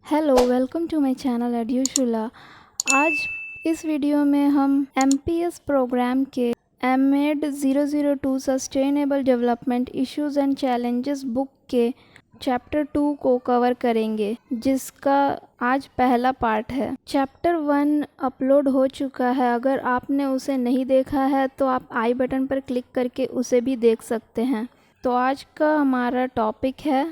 Hello welcome to my channel एड्यूशुला। आज इस वीडियो में हम एमपीएस प्रोग्राम के MEd 002 sustainable development issues and challenges book के चैप्टर 2 को कवर करेंगे, जिसका आज पहला पार्ट है। चैप्टर 1 अपलोड हो चुका है। अगर आपने उसे नहीं देखा है तो आप आई बटन पर क्लिक करके उसे भी देख सकते हैं। तो आज का हमारा टॉपिक है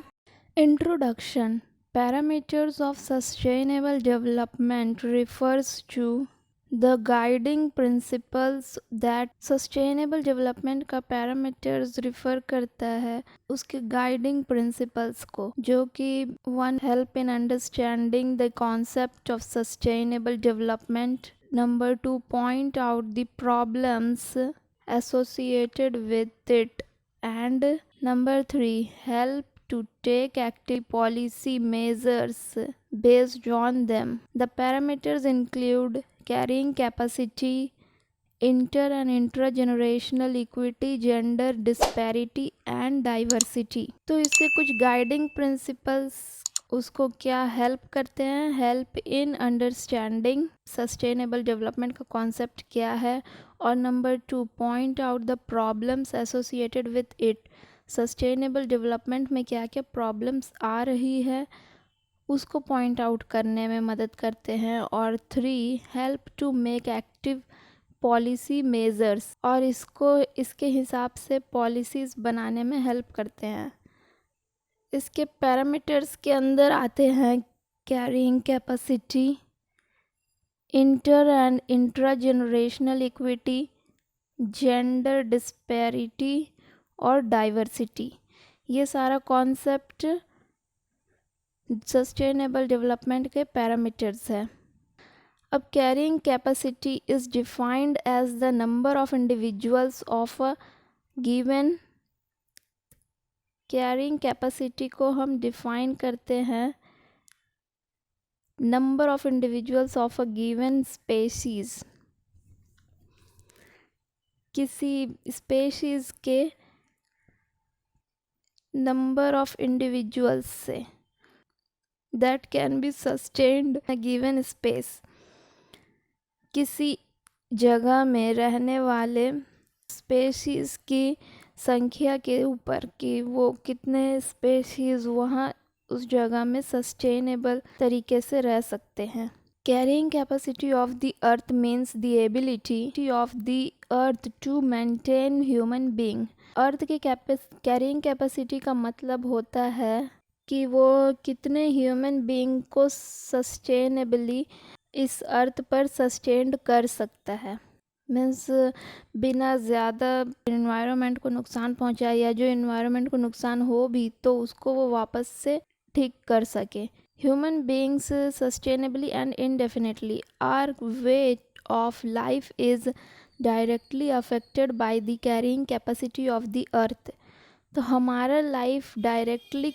introduction. Parameters of sustainable development refers to the guiding principles that sustainable development का parameters refer करता है उसके guiding principles को, जो कि one help in understanding the concept of sustainable development, number 2 point out the problems associated with it, and number 3 help to take active policy measures based on them. The parameters include carrying capacity, inter and intragenerational equity, gender disparity and diversity. तो इसके कुछ guiding principles उसको क्या help करते हैं। Help in understanding sustainable development का concept क्या है, और number 2 point out the problems associated with it. Sustainable development में क्या क्या प्रॉब्लम्स आ रही है उसको पॉइंट आउट करने में मदद करते हैं। और 3 help to make active policy measures, और इसके हिसाब से पॉलिसीज़ बनाने में हेल्प करते हैं। इसके पैरामीटर्स के अंदर आते हैं carrying capacity, inter and intra generational equity, gender disparity और डाइवर्सिटी। ये सारा कॉन्सेप्ट सस्टेनेबल डेवलपमेंट के पैरामीटर्स है। अब carrying capacity is defined as the number of individuals of a given. Carrying capacity को हम डिफाइन करते हैं number of individuals of a given species. किसी स्पेशीज़ के नंबर ऑफ इंडिविजुअल्स से that can be sustained a given space. किसी जगह में रहने वाले स्पेशीज़ की संख्या के ऊपर कि वो कितने स्पेशीज़ वहाँ उस जगह में सस्टेनेबल तरीके से रह सकते हैं। Carrying capacity of the earth means the ability of the earth to maintain human being. Earth की कैरिंग कैपेसिटी का मतलब होता है कि वो कितने ह्यूमन बीइंग को सस्टेनेबली इस अर्थ पर सस्टेन्ड कर सकता है। मीन्स बिना ज़्यादा इन्वायरमेंट को नुकसान पहुंचाए, या जो इन्वायरमेंट को नुकसान हो भी तो उसको वो वापस से ठीक कर सके। Human beings sustainably and indefinitely are way of life is directly affected by the carrying capacity of the earth. तो हमारा लाइफ डायरेक्टली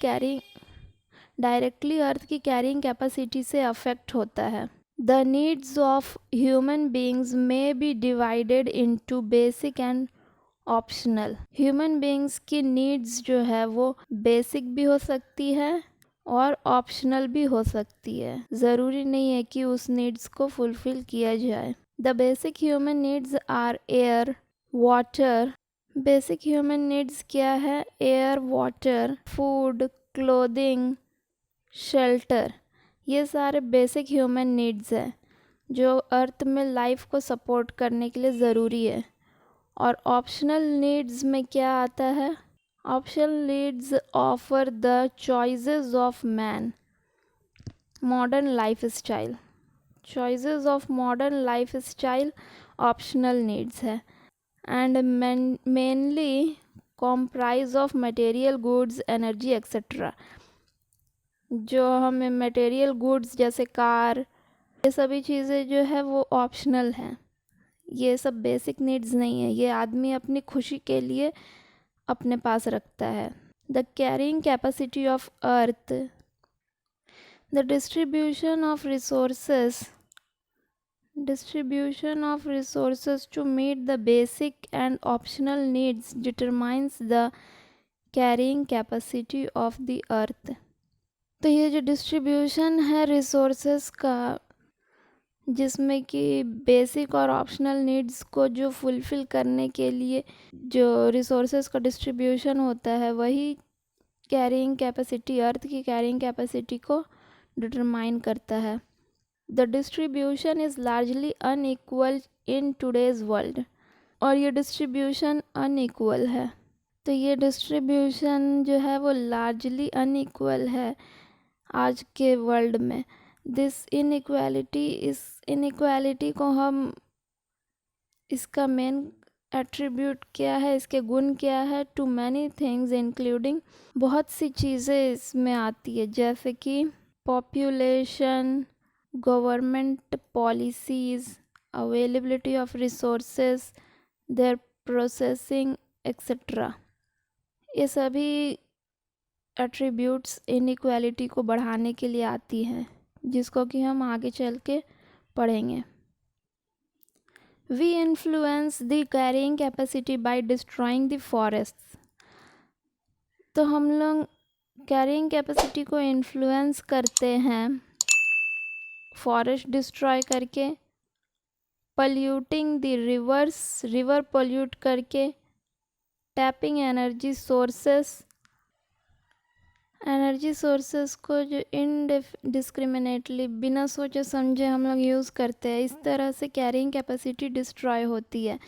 अर्थ की कैरिंग कैपेसिटी से अफेक्ट होता है। The needs of human beings may be divided into basic and optional. Human beings की needs जो है वो basic भी हो सकती है और optional भी हो सकती है। ज़रूरी नहीं है कि उस needs को fulfill किया जाए। The basic human needs are air, water. Basic human needs क्या है? Air, water, food, clothing, shelter। ये सारे बेसिक ह्यूमन नीड्स हैं जो अर्थ में लाइफ को सपोर्ट करने के लिए ज़रूरी है। और ऑप्शनल नीड्स में क्या आता है? Optional needs offer the choices of man modern life style. Choices of modern life style optional needs है and mainly comprise of material goods, energy etcetera. जो हमें मटेरियल गुड्स जैसे कार, ये सभी चीज़ें जो है वो ऑप्शनल हैं। ये सब बेसिक नीड्स नहीं है, ये आदमी अपनी खुशी के लिए अपने पास रखता है। The carrying capacity of earth, the distribution of resources to meet the basic and optional needs determines the carrying capacity of the earth. तो ये जो डिस्ट्रीब्यूशन है रिसोर्सेस का, जिसमें कि बेसिक और ऑप्शनल नीड्स को जो फुलफ़िल करने के लिए जो रिसोर्सेस का डिस्ट्रीब्यूशन होता है, वही कैरिंग कैपेसिटी, अर्थ की कैरिंग कैपेसिटी को डिटरमाइन करता है। The distribution is largely unequal in today's world, और ये डिस्ट्रीब्यूशन अनइक्वल है। तो ये डिस्ट्रीब्यूशन जो है वो लार्जली अनइक्वल है आज के वर्ल्ड में। दिस इनइक्वालिटी, इस इनइक्वालिटी को हम, इसका मेन एट्रीब्यूट क्या है, इसके गुण क्या है, टू मैनी थिंग्स इंक्लूडिंग, बहुत सी चीज़ें इसमें आती है, जैसे कि population, government policies, availability of resources, their processing etcetera. ये सभी एट्रीब्यूट्स इनइक्वालिटी को बढ़ाने के लिए आती हैं, जिसको कि हम आगे चल के पढ़ेंगे। We influence the carrying capacity by destroying the forest. तो हम लोग कैरिंग कैपेसिटी को इन्फ्लुएंस करते हैं फॉरेस्ट डिस्ट्रॉय करके, पल्यूटिंग द रिवर्स, रिवर पोल्यूट करके, tapping energy sources, energy sources को जो इनडिस्क्रिमिनेटली, बिना सोचे समझे हम लोग यूज़ करते हैं, इस तरह से कैरिंग कैपेसिटी डिस्ट्रॉय होती है।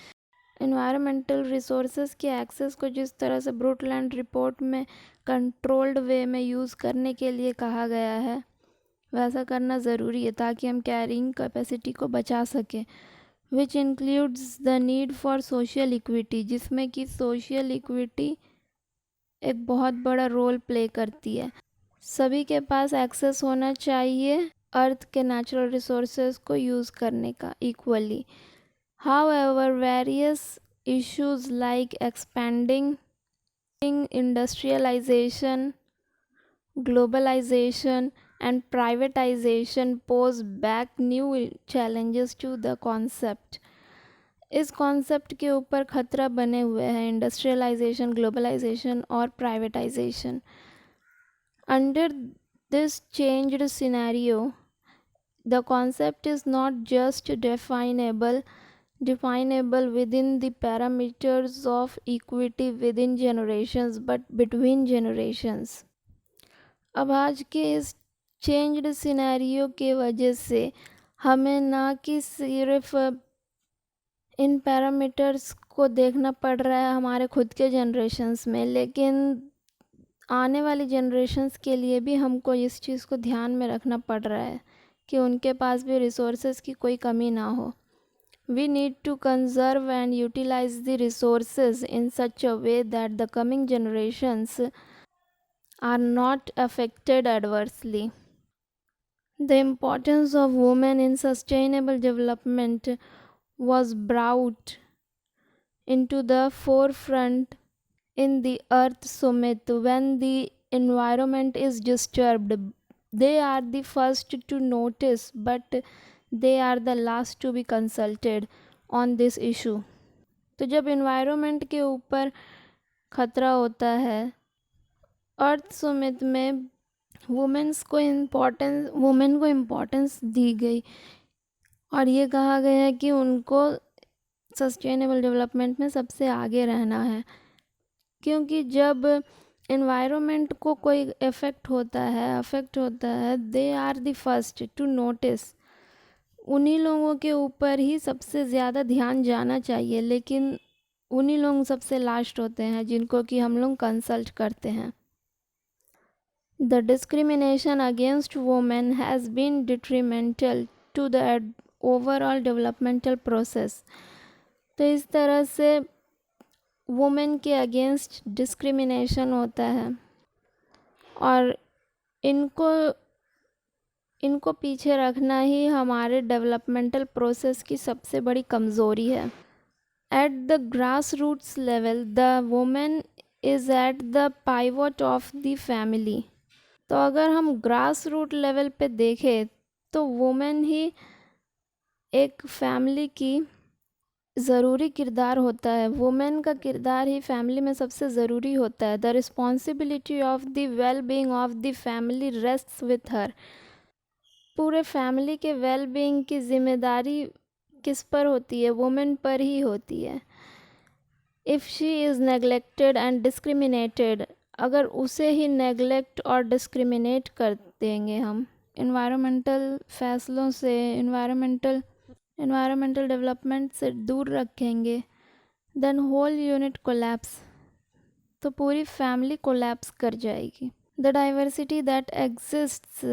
इन्वायरमेंटल रिसोर्सेज के एक्सेस को जिस तरह से ब्रूटलैंड रिपोर्ट में कंट्रोल्ड वे में यूज़ करने के लिए कहा गया है, वैसा करना ज़रूरी है ताकि हम कैरिंग कैपेसिटी को बचा सकें। Which includes the need for social equity, जिसमें कि सोशल इक्विटी एक बहुत बड़ा रोल प्ले करती है। सभी के पास एक्सेस होना चाहिए अर्थ के नेचुरल रिसोर्सेज को यूज़ करने का equally. However, various issues like expanding industrialization, globalization, and privatization pose back new challenges to the concept. इस कॉन्सेप्ट के ऊपर खतरा बने हुए हैं इंडस्ट्रियलाइजेशन, ग्लोबलाइजेशन और privatisation. Under this changed scenario, the concept is not just definable within the parameters of equity within generations but between generations। अब आज के इस चेंज्ड सिनेरियो के वजह से हमें ना कि सिर्फ इन पैरामीटर्स को देखना पड़ रहा है हमारे खुद के जनरेशन्स में, लेकिन आने वाली जनरेशन्स के लिए भी हमको इस चीज़ को ध्यान में रखना पड़ रहा है कि उनके पास भी रिसोर्सेज की कोई कमी ना हो। We need to conserve and utilize the resources in such a way that the coming generations are not affected adversely. The importance of women in sustainable development was brought into the forefront in the Earth Summit. When the environment is disturbed, they are the first to notice, but they are the last to be consulted on this issue। तो जब environment के ऊपर खतरा होता है, अर्थ summit में women को importance दी गई और ये कहा गया है कि उनको सस्टेनेबल डेवलपमेंट में सबसे आगे रहना है, क्योंकि जब इन्वायरमेंट को कोई अफेक्ट होता है, they are the first to notice. उन्हीं लोगों के ऊपर ही सबसे ज़्यादा ध्यान जाना चाहिए, लेकिन उन्हीं लोग सबसे लास्ट होते हैं जिनको कि हम लोग कंसल्ट करते हैं। The discrimination against women has been detrimental to the overall developmental process. तो इस तरह से वुमेन के अगेंस्ट डिस्क्रिमिनेशन होता है और इनको पीछे रखना ही हमारे डेवलपमेंटल प्रोसेस की सबसे बड़ी कमज़ोरी है। At the grass roots level, the women is at the pivot of the family. तो अगर हम ग्रास रूट लेवल पे देखें तो वुमेन ही एक फैमिली की ज़रूरी किरदार होता है। वुमेन का किरदार ही फैमिली में सबसे ज़रूरी होता है। The responsibility of the well being of the family rests with her. पूरे फैमिली के वेल बीइंग की जिम्मेदारी किस पर होती है? वुमेन पर ही होती है। If she is neglected and discriminated, अगर उसे ही नेग्लेक्ट और डिस्क्रिमिनेट कर देंगे हम, इन्वायरमेंटल फैसलों से, इन्वायरमेंटल डेवलपमेंट से दूर रखेंगे, देन होल यूनिट कोलैप्स, तो पूरी फैमिली कोलैप्स कर जाएगी। The diversity that exists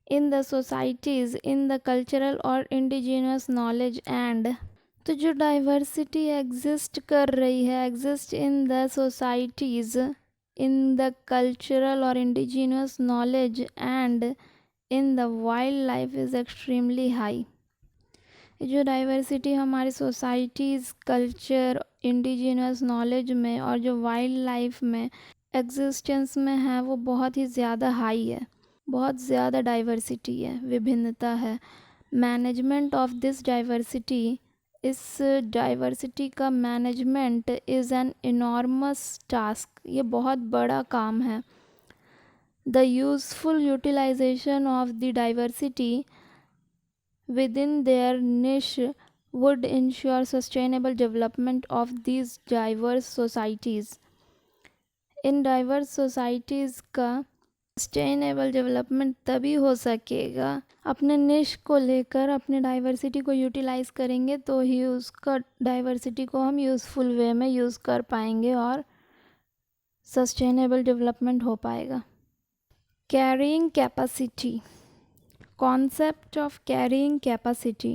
in the societies, in the cultural और इंडिजिनस नॉलेज एंड, तो जो डाइवर्सिटी एग्जिस्ट कर रही है, exist in the societies, in the cultural और indigenous knowledge and in the wild life is extremely high. जो diversity हमारी societies, culture, indigenous knowledge में और जो वाइल्ड लाइफ में एग्जिस्टेंस में है, वो बहुत ही ज़्यादा हाई है। बहुत ज़्यादा डाइवर्सिटी है, विभिन्नता है। मैनेजमेंट ऑफ दिस डाइवर्सिटी, इस डाइवर्सिटी का management is an enormous task, ये बहुत बड़ा काम है। The useful utilisation of the diversity within their niche would ensure sustainable development of these diverse societies. In diverse societies का सस्टेनेबल डेवलपमेंट तभी हो सकेगा, अपने निश को लेकर अपने डाइवर्सिटी को यूटिलाइज़ करेंगे तो ही उसका डाइवर्सिटी को हम यूज़फुल वे में यूज़ कर पाएंगे और सस्टेनेबल डेवलपमेंट हो पाएगा। Carrying capacity, concept of carrying capacity.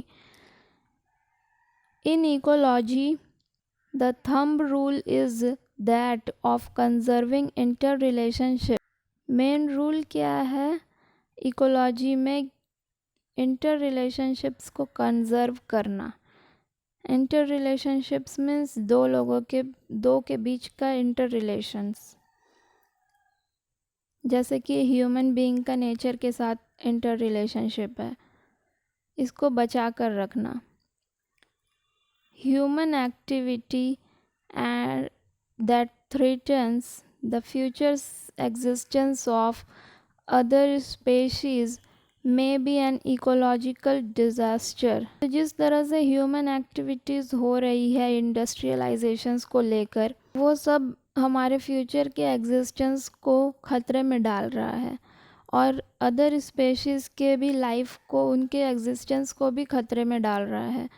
In ecology, the thumb rule is that of conserving interrelationship. Main rule क्या है इकोलॉजी में? इंटर रिलेशनशिप्स को कंजर्व करना। इंटर रिलेशनशिप्स मीन्स दो के बीच का इंटर रिलेशंस, जैसे कि ह्यूमन बीइंग का नेचर के साथ इंटर रिलेशनशिप है, इसको बचा कर रखना। Human activity and that threatens the future existence of other species may be an ecological disaster. जिस तरह से ह्यूमन एक्टिविटीज़ हो रही है इंडस्ट्रियलाइजेशंस को लेकर, वो सब हमारे फ्यूचर के एग्जिस्टेंस को ख़तरे में डाल रहा है और अदर स्पेशीज़ के भी लाइफ को, उनके एग्जिस्टेंस को भी ख़तरे में डाल रहा है।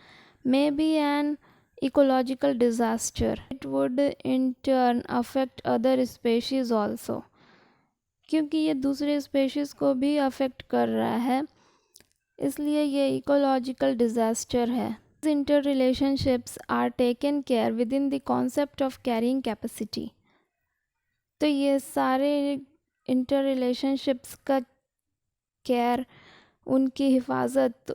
May be an ecological disaster, it would in turn affect other species also, क्योंकि ये दूसरे स्पेशीज़ को भी अफेक्ट कर रहा है, इसलिए ये इकोलॉजिकल डिज़ास्टर है। Inter relationships are taken care within the concept of carrying capacity. तो ये सारे इंटर रिलेशनशिप्स का केयर, उनकी हिफाजत,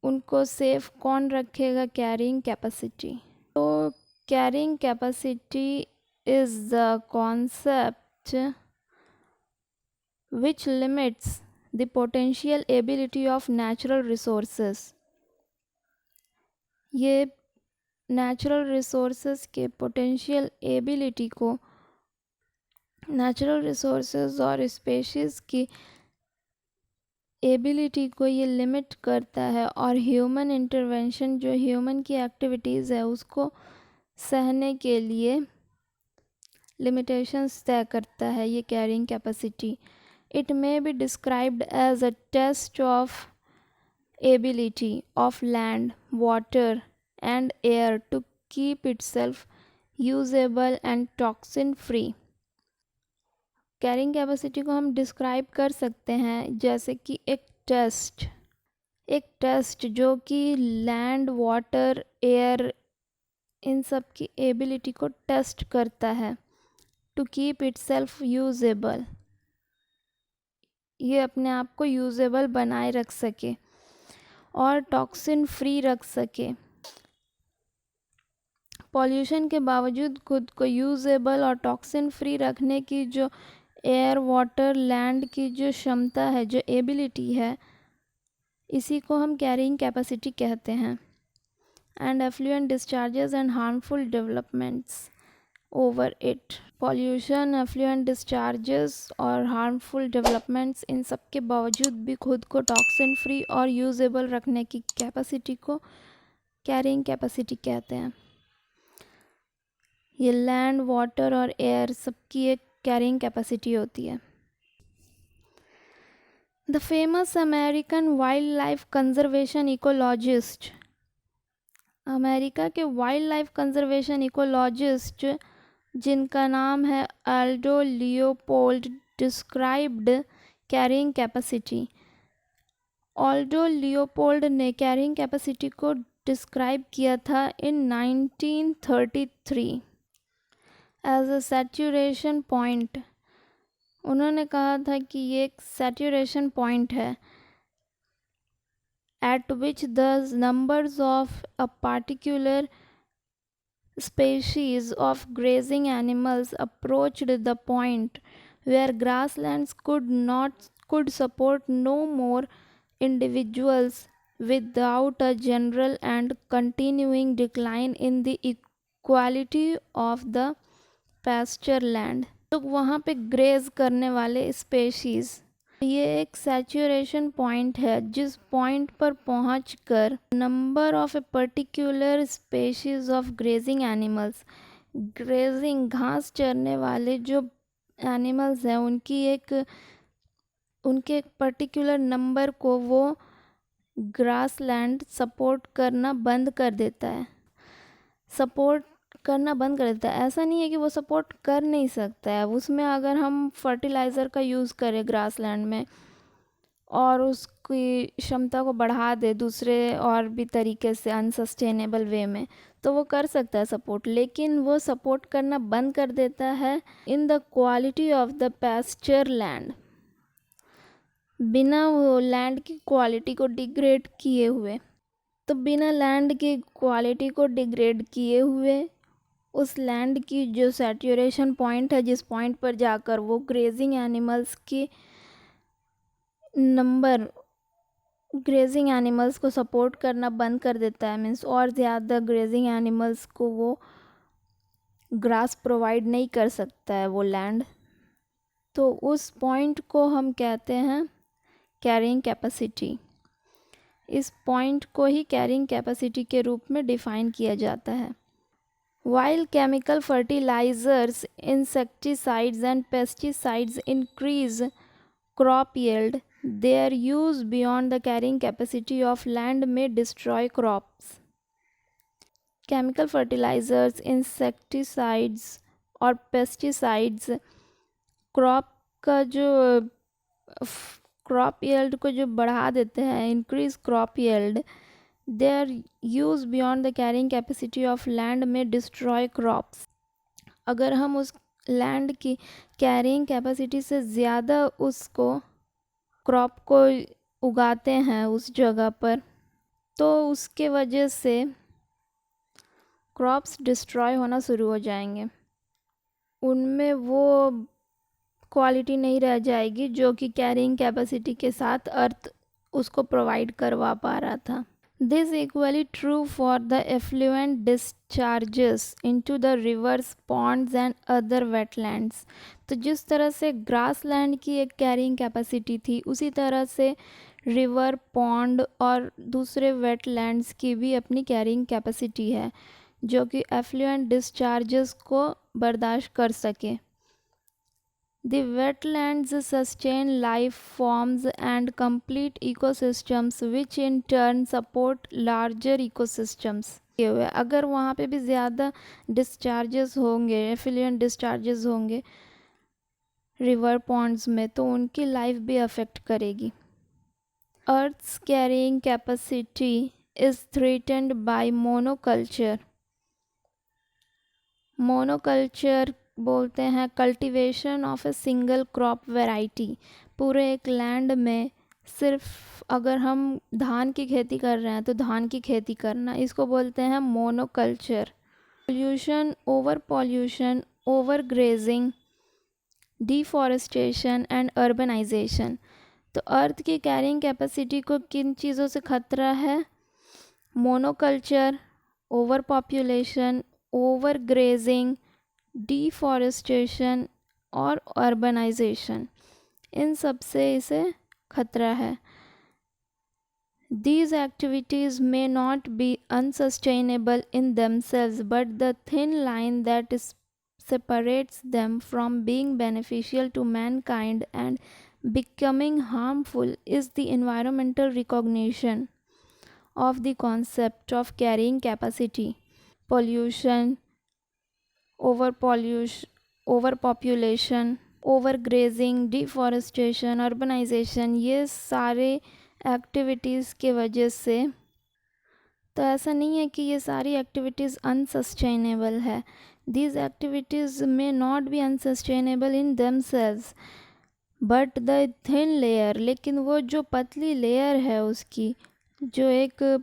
उनको सेफ कौन रखेगा? Carrying capacity. तो carrying capacity is the concept which limits the potential ability of natural resources। ये नेचुरल रिसोर्सेज के पोटेंशियल एबिलिटी को, नेचुरल रिसोर्सेज और स्पेशीज़ की एबिलिटी को ये लिमिट करता है, और ह्यूमन इंटरवेंशन, जो ह्यूमन की एक्टिविटीज़ है, उसको सहने के लिए लिमिटेशंस तय करता है ये carrying capacity. It may be described as a test of ability of land, water and air to keep itself usable and toxin free। Carrying capacity को हम डिस्क्राइब कर सकते हैं जैसे कि एक टेस्ट जो कि लैंड, वाटर, एयर, इन सब की एबिलिटी को टेस्ट करता है। टू कीप इटसेल्फ यूजेबल, ये अपने आप को यूजेबल बनाए रख सके और टॉक्सिन फ्री रख सके। पॉल्यूशन के बावजूद खुद को यूजेबल और टॉक्सिन फ्री रखने की जो एयर, वाटर, लैंड की जो क्षमता है, जो एबिलिटी है, इसी को हम कैरिंग कैपेसिटी कहते हैं। and effluent discharges and harmful developments over it. Pollution, effluent discharges और हार्मफुल डेवलपमेंट्स, इन सब के बावजूद भी खुद को टॉक्सिन फ्री और यूजेबल रखने की कैपेसिटी को कैरिंग कैपेसिटी कहते हैं। ये लैंड, वाटर और एयर सबकी एक कैरिंग कैपेसिटी होती है। The famous American wild life conservation ecologist, America के वाइल्ड लाइफ कंजर्वेशन इकोलॉजिस्ट जिनका नाम है Aldo Leopold, described carrying capacity. Aldo Leopold ने कैरिंग कैपेसिटी को डिस्क्राइब किया था in 1933 as a saturation point. उन्होंने कहा था कि ये एक सैचुरेशन पॉइंट है at which the numbers of a particular species of grazing animals approached the point where grasslands could support no more individuals without a general and continuing decline in the equality of the pasture land। तो वहाँ पे graze करने वाले species, ये एक saturation point है जिस point पर पहुंचकर number of a particular species of grazing animals, grazing घास चरने वाले जो एनिमल्स हैं उनके एक पर्टिकुलर नंबर को वो ग्रासलैंड सपोर्ट करना बंद कर देता है। ऐसा नहीं है कि वो सपोर्ट कर नहीं सकता है, उसमें अगर हम फर्टिलाइज़र का यूज़ करें ग्रासलैंड में और उसकी क्षमता को बढ़ा दे दूसरे और भी तरीके से अनसस्टेनेबल वे में, तो वो कर सकता है सपोर्ट, लेकिन वो सपोर्ट करना बंद कर देता है in the quality of the pasture land, बिना वो लैंड की क्वालिटी को डिग्रेड किए हुए। तो बिना लैंड की क्वालिटी को डिग्रेड किए हुए उस लैंड की जो सैचुरेशन पॉइंट है, जिस पॉइंट पर जाकर वो ग्रेजिंग एनिमल्स की नंबर ग्रेजिंग एनिमल्स को सपोर्ट करना बंद कर देता है, मीन्स और ज़्यादा ग्रेजिंग एनिमल्स को वो ग्रास प्रोवाइड नहीं कर सकता है वो लैंड, तो उस पॉइंट को हम कहते हैं कैरिंग कैपेसिटी। इस पॉइंट को ही कैरिंग कैपेसिटी के रूप में डिफ़ाइन किया जाता है। While chemical fertilizers, insecticides and pesticides increase crop yield, their use beyond the carrying capacity of land may destroy crops. Chemical fertilizers, insecticides और pesticides क्रॉप yield को जो बढ़ा देते हैं, increase crop yield, their use beyond the carrying capacity of land may destroy crops। अगर हम उस land की कैरिंग कैपेसिटी से ज़्यादा उसको क्रॉप को उगाते हैं उस जगह पर, तो उसके वजह से क्रॉप्स डिस्ट्रॉय होना शुरू हो जाएंगे, उनमें वो क्वालिटी नहीं रह जाएगी जो कि कैरिंग कैपेसिटी के साथ अर्थ उसको प्रोवाइड करवा पा रहा था। This equally true for the effluent discharges into the rivers, ponds and other wetlands। तो जिस तरह से ग्रासलैंड की एक कैरिंग कैपेसिटी थी, उसी तरह से रिवर, पॉन्ड और दूसरे वेटलैंड्स की भी अपनी कैरिंग कैपेसिटी है जो कि एफ्लुएंट डिस्चार्जेस को बर्दाश्त कर सके। The wetlands sustain life forms and complete ecosystems which in turn support larger ecosystems। अगर वहाँ पे भी ज़्यादा डिस्चार्जेस होंगे, एफिलिएंट डिस्चार्जेस होंगे रिवर पॉन्ड्स में, तो उनकी लाइफ भी अफेक्ट करेगी। Earth's carrying capacity is threatened by monoculture। Monoculture बोलते हैं cultivation of a single crop variety. पूरे एक लैंड में सिर्फ अगर हम धान की खेती कर रहे हैं तो धान की खेती करना, इसको बोलते हैं monoculture. Pollution, overgrazing, deforestation and urbanisation. तो अर्थ की कैरिंग कैपेसिटी को किन चीज़ों से खतरा है? मोनोकल्चर, ओवरपॉपुलेशन, ओवरग्रेजिंग, डिफॉरेस्टेशन और अर्बनाइजेशन, इन सब से इसे खतरा है। These activities may not be unsustainable in themselves, but the thin line that separates them from being beneficial to mankind and becoming harmful is the environmental recognition of the concept of carrying capacity. Pollution, overpopulation, overgrazing, deforestation, urbanisation, ये सारे activities के वजह से, तो ऐसा नहीं है कि ये सारी एक्टिविटीज़ अनसस्टेनेबल है। These activities may not be unsustainable in themselves but the thin layer, लेकिन वो जो पतली लेयर है उसकी, जो एक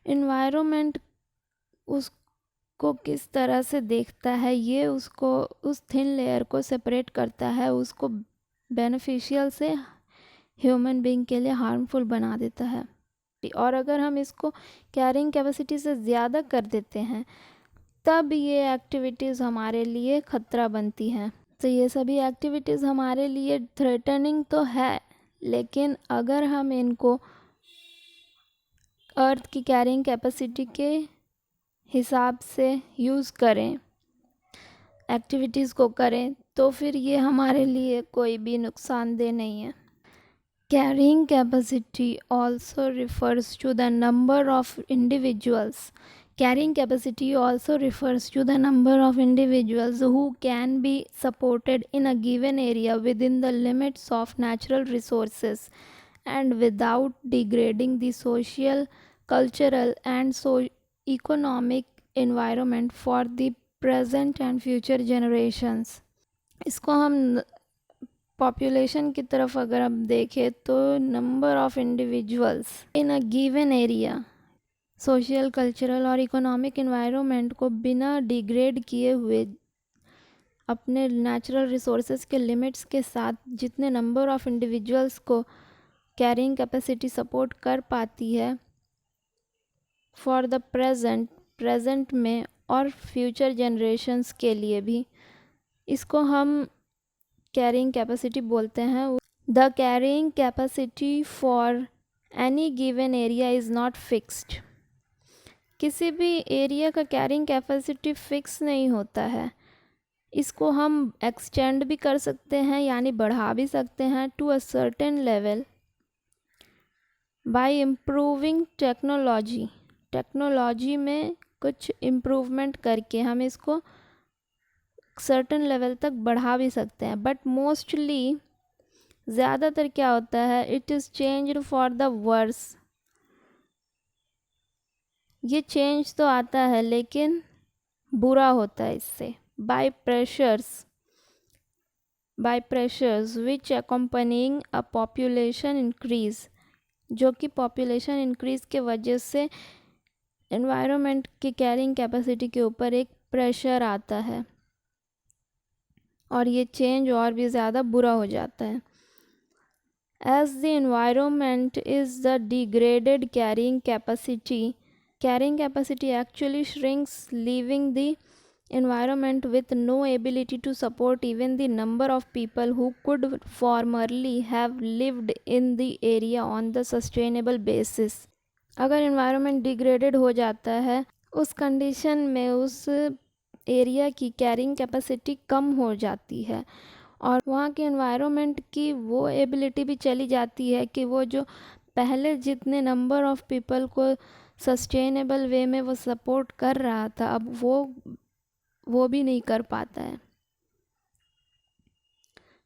इन्वायरमेंट उसको किस तरह से देखता है, ये उसको उस थिन लेयर को सेपरेट करता है, उसको बेनिफिशियल से ह्यूमन बीइंग के लिए हार्मफुल बना देता है। और अगर हम इसको कैरिंग कैपेसिटी से ज़्यादा कर देते हैं तब ये एक्टिविटीज़ हमारे लिए ख़तरा बनती हैं। तो ये सभी एक्टिविटीज़ हमारे लिए थ्रेटनिंग तो है, लेकिन अगर हम इनको अर्थ की कैरिंग कैपेसिटी के हिसाब से यूज़ करें, एक्टिविटीज़ को करें, तो फिर ये हमारे लिए कोई भी नुकसानदेह नहीं है। Carrying capacity also refers to the number of individuals. Carrying capacity also refers to the number of individuals who can be supported in a given area within the limits of natural resources and without degrading the social, cultural and economic environment for the present and future generations. इसको हम population की तरफ अगर हम देखें तो number of individuals in a given area, social, cultural और economic environment को बिना डिग्रेड किए हुए अपने नेचुरल रिसोर्सेज के लिमिट्स के साथ जितने नंबर ऑफ इंडिविजुअल्स को कैरिंग कैपेसिटी सपोर्ट कर पाती है फॉर द प्रेजेंट में और फ्यूचर जनरेशन्स के लिए भी, इसको हम कैरिंग कैपेसिटी बोलते हैं। The carrying capacity for any given area is not fixed. किसी भी एरिया का कैरिंग कैपेसिटी फिक्स नहीं होता है, इसको हम एक्सटेंड भी कर सकते हैं यानी बढ़ा भी सकते हैं to a certain level by improving technology में कुछ इम्प्रूवमेंट करके हम इसको सर्टेन लेवल तक बढ़ा भी सकते हैं। बट मोस्टली ज़्यादातर क्या होता है, it is changed for the worse. ये चेंज तो आता है लेकिन बुरा होता है इससे, by pressures which accompanying a population increase, जो कि पॉपुलेशन इंक्रीज के वजह से एनवायरनमेंट की कैरिंग कैपेसिटी के ऊपर एक प्रेशर आता है और ये चेंज और भी ज़्यादा बुरा हो जाता है। As the environment is the degraded carrying capacity actually shrinks, leaving the environment with no ability to support even the number of people who could formerly have lived in the area on the sustainable basis. अगर environment degraded हो जाता है, उस condition में उस area की carrying capacity कम हो जाती है और वहाँ के एनवायरनमेंट की वो एबिलिटी भी चली जाती है कि वो जो पहले जितने नंबर ऑफ़ पीपल को सस्टेनेबल वे में वो सपोर्ट कर रहा था, अब वो भी नहीं कर पाता है।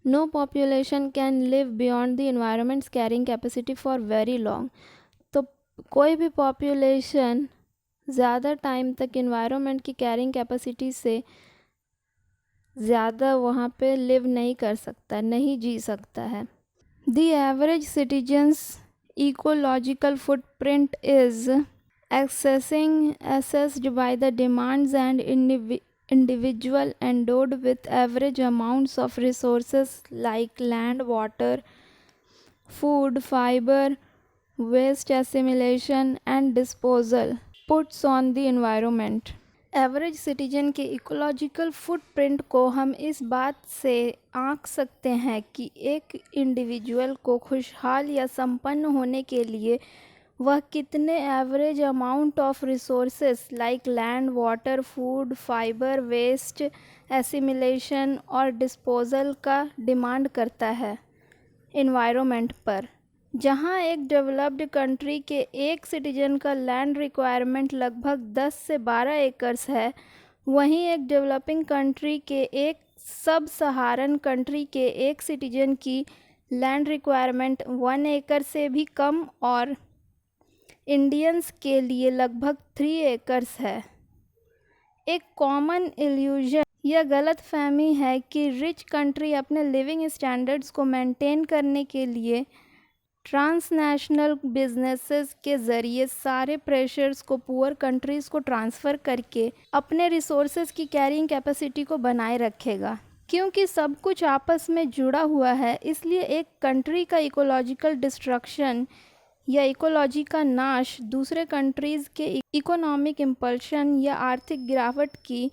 No population can live beyond the environments carrying capacity for very long. तो कोई भी पॉपुलेशन ज़्यादा टाइम तक एनवायरनमेंट की कैरिंग कैपेसिटी से ज़्यादा वहाँ पे लिव नहीं कर सकता, नहीं जी सकता है। The average citizens ecological footprint is assessed by the demands and individual endowed with average amounts of resources like land, water, food, fiber, waste assimilation and disposal. Puts on the environment. Average citizen के ecological footprint को हम इस बात से आंक सकते हैं कि एक इंडिविजुअल को खुशहाल या संपन्न होने के लिए वह कितने average amount of resources like land, water, food, fibre, waste, assimilation और डिस्पोजल का डिमांड करता है एनवायरनमेंट पर। जहां एक डेवलप्ड कंट्री के एक सिटीजन का लैंड रिक्वायरमेंट लगभग 10 से 12 एकर्स है, वहीं एक डेवलपिंग कंट्री के एक सब सहारन कंट्री के एक सिटीजन की लैंड रिक्वायरमेंट 1 एकड़ से भी कम और इंडियंस के लिए लगभग 3 एकर्स है। एक कॉमन इल्यूजन या गलतफहमी है कि रिच कंट्री अपने लिविंग स्टैंडर्ड्स को मेंटेन करने के लिए ट्रांसनेशनल बिजनेसेस के ज़रिए सारे प्रेशर्स को पुअर कंट्रीज़ को ट्रांसफ़र करके अपने रिसोर्सेज की कैरिंग कैपेसिटी को बनाए रखेगा। क्योंकि सब कुछ आपस में जुड़ा हुआ है, इसलिए एक कंट्री का इकोलॉजिकल डिस्ट्रक्शन या इकोलॉजी का नाश दूसरे कंट्रीज़ के इकोनॉमिक इम्पल्शन या आर्थिक गिरावट की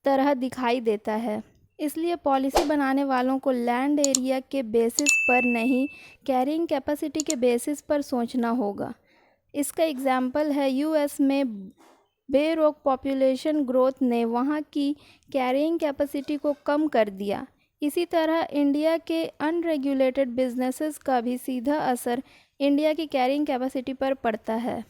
तरह दिखाई देता है। इसलिए पॉलिसी बनाने वालों को लैंड एरिया के बेसिस पर नहीं, कैरिंग कैपेसिटी के बेसिस पर सोचना होगा। इसका एग्जाम्पल है यूएस में बेरोक पॉपुलेशन ग्रोथ ने वहाँ की कैरिंग कैपेसिटी को कम कर दिया। इसी तरह इंडिया के अनरेगुलेटेड बिजनेसेस का भी सीधा असर इंडिया की कैरिंग कैपेसिटी पर पड़ता है।